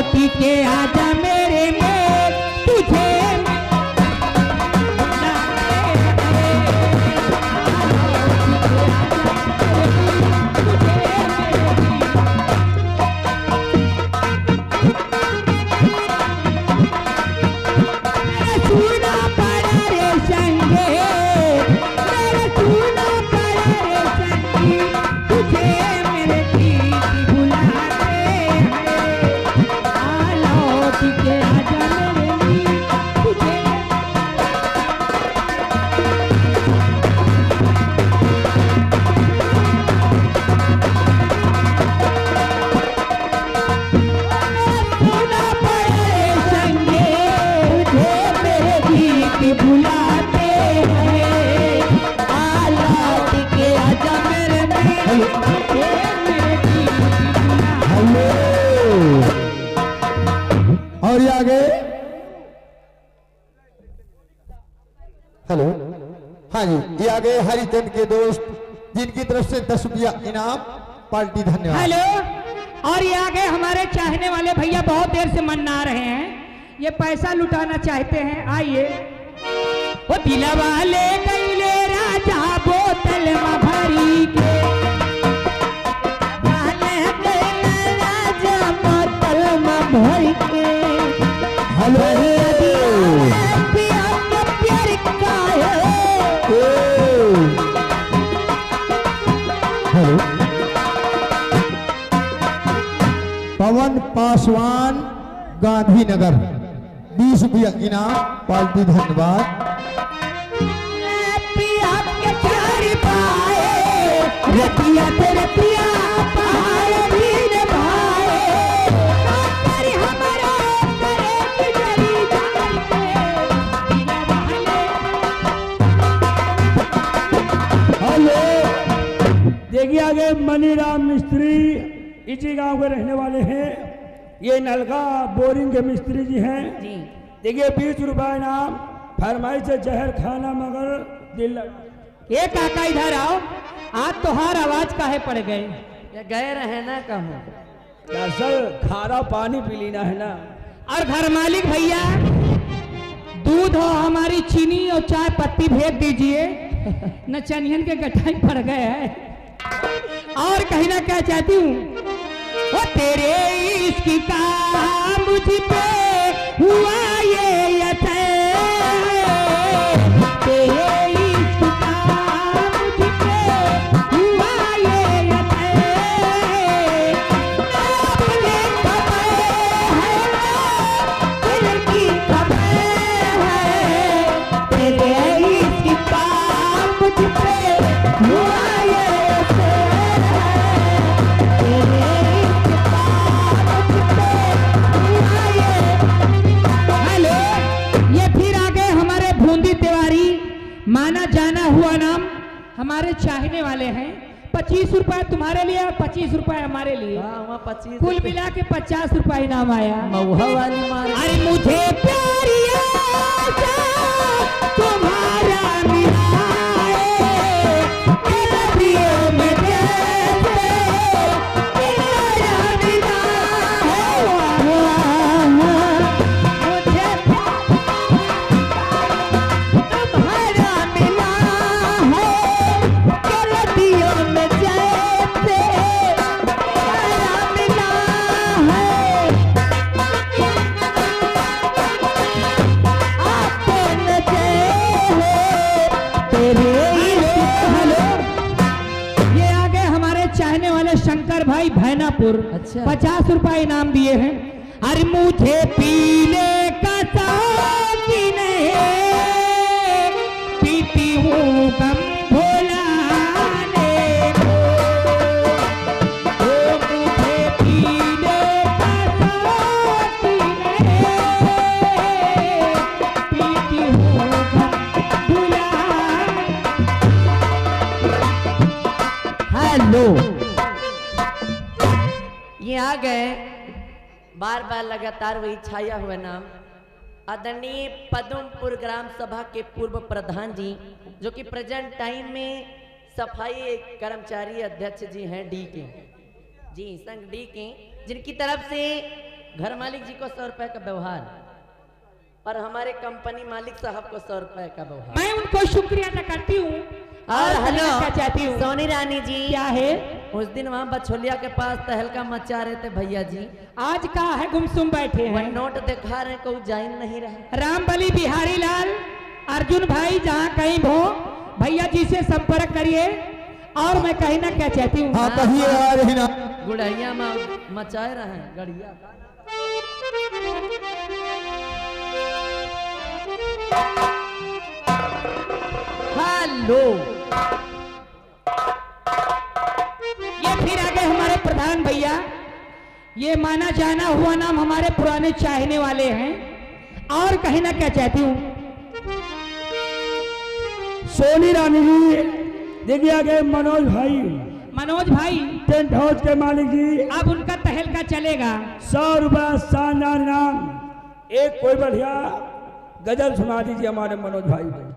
लौटी के आजा मेरे में तुझे और ये आगे हेलो हाँ जी ये आगे हरिचंद के दोस्त जिनकी तरफ से 10 रुपया इनाम पार्टी धन्यवाद। हेलो और ये आगे हमारे चाहने वाले भैया बहुत देर से मना रहे हैं, ये पैसा लुटाना चाहते हैं। आइए वो दिला वाले कैले राजा बोतल में भरी के राजा बोतल में भरी के हेलो हेलो पवन पासवान गांधीनगर 20 रुपया इनाम पार्टी धन्यवाद। रतिया तेरे पिया पाए भीड़ भाए तेरी हमारा करे गुजरी हेलो देखिए आगे मनीराम मिस्त्री इसी गांव के रहने वाले हैं, ये नलका बोरिंग के मिस्त्री जी हैं। देखिए 20 रुपए इनाम फरमाइश से जहर खाना मगर दिल। ये काका इधर आओ, आज तोहार आवाज काहे पड़ गए? ये गए रहे ना कहूँ दरअसल खारा पानी पी लेना है ना। और घर मालिक भैया दूध और हमारी चीनी और चाय पत्ती भेज दीजिए, न चनियन के गठाई पड़ गए है। और कहीं ना क्या चाहती हूँ वो तेरे इश्क का मुझ पे हुआ ये असर, तेरे इश्क का मुझ पे हुआ ये असर, अपने खबर है दिल की खबर है, तेरे इश्क का मुझ पे हुआ ये माना जाना हुआ नाम हमारे चाहने वाले हैं। 25 रुपए तुम्हारे लिए और 25 रुपए हमारे लिए, 25 कुल मिला के 50 रुपए इनाम आया। महुआ वाली मार अरे मुझे प्यारी आशा तुम्हारा मिला है, दिलों में जैसे तुम्हारा मिला है, मुझे शंकर भाई भैनापुर। अच्छा। 50 रुपए इनाम दिए हैं। अरे मुझे पीने का शौकीन है, पीती हूँ गम भुलाने को, मुझे पीने का शौकीन है, पीती हूँ गम भुलाने। हेलो ये आ गए बार बार लगातार वही छाया हुआ नाम आदरणीय पदमपुर ग्राम सभा के पूर्व प्रधान जी, जो कि प्रेजेंट टाइम में सफाई कर्मचारी अध्यक्ष जी हैं डी के जी, संघ डी के, जिनकी तरफ से घर मालिक जी को 100 रुपए का व्यवहार और हमारे कंपनी मालिक साहब को 100 रुपए का व्यवहार। मैं उनको शुक्रिया अदा करती हूँ। और हेलो क्या चाहती हूँ? सोनी रानी जी, क्या है? उस दिन वहाँ बछोलिया के पास तहलका मचा रहे थे भैया जी। आज का है गुमसुम बैठे वह हैं। नोट दिखा रहे को जान नहीं रहा। रामबली बिहारी लाल अर्जुन भाई जहाँ कहीं हो भैया जी से संपर्क करिए। और मैं कहीं ना क्या चाहती हूँ, हाँ कहिए आ रही ना। गुड़ैया में मचाए रहे हैं गड़िया। हेलो, ये फिर आगे हमारे प्रधान भैया, ये माना जाना हुआ नाम हमारे पुराने चाहने वाले हैं। और कहीं ना क्या चाहती हूँ, सोनी रानी जी। देखिए आगे मनोज भाई, मनोज भाई टेंट हाउस के मालिक जी। अब उनका तहलका चलेगा। 100 रुपया शानदार नाम। एक कोई बढ़िया गजल सुना दीजिए हमारे मनोज भाई को।